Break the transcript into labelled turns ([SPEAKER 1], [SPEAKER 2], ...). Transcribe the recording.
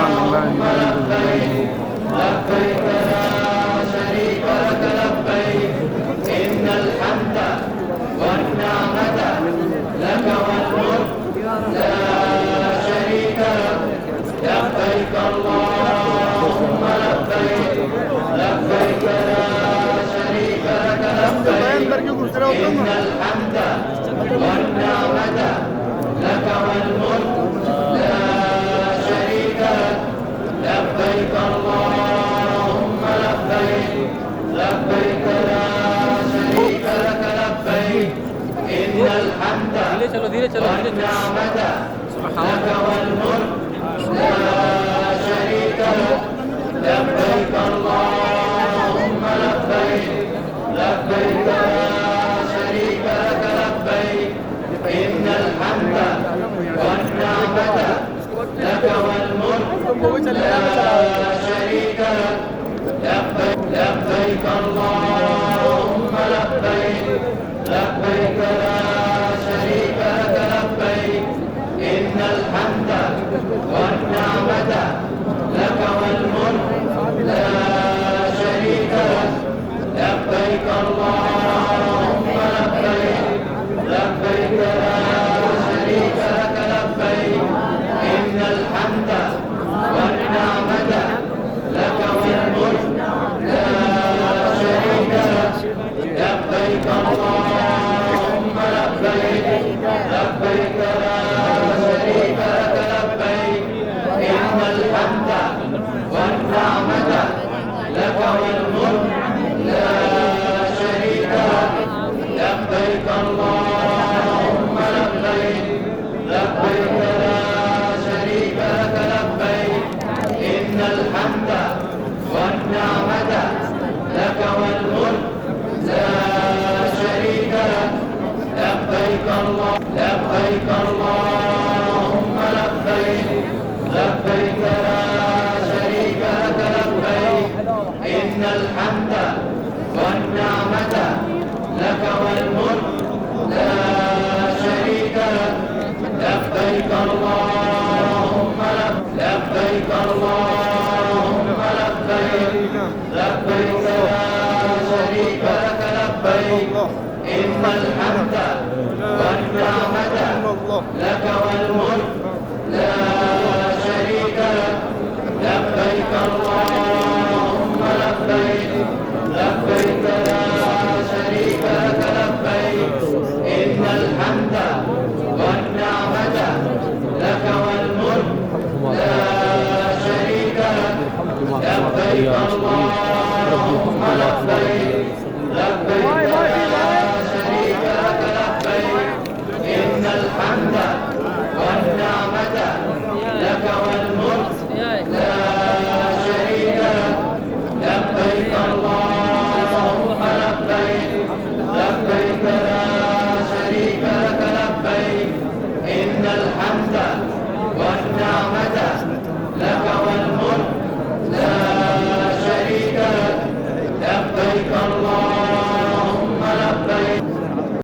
[SPEAKER 1] اللهم لبيك لبيك لا شريك لك لبيك إن الحمد والنعمة لك والملك لا شريك لك لبيك اللهم لبيك لبيك لا شريك لك لبيك إن الحمد والنعمة لك والملك لا شريك لك لبيك اللهم لبيك لبيك لا شريك لك لبيك إن الحمد والنعمة لك والملك لا شريك لك لبيك اللهم لبيك لبيك لا شريك لك لبيك إن الحمد والنعمة لك والملك لا شريك لك لبيك لبيك اللهم لبيك لبيك لا شريك لك لبيك إن الحمد والنعمة لك والملك لا شريك لك لبيك اللهم لبيك لبيك لا شريك لك لبيك إن الحمد والنعمة لك والملك لا شريك لك لبيك اللهم لبيك لبيك لا شريك لك لبيك إن الحمد والنعمة لك والملك لا شريك لك لبيك اللهم لبيك لبيك لا شريك لك لبيك إن الحمد والنعمة لك والملك لا شريك لك لبيك الله لبيك اللهم لبيك لبيك لا شريك لك لبيك إن الحمد والنعمة لك والملك لا شريك لك لبيك اللهم لبيك اللهم لبيك لبيك لا شريك لك لبيك إن الحمد والنعمة لك والملك لا شريك لك لبيك اللهم لبيك لبيك لا شريك لك لبيك إن الحمد والنعمة لك والملك لا شريك لك لبيك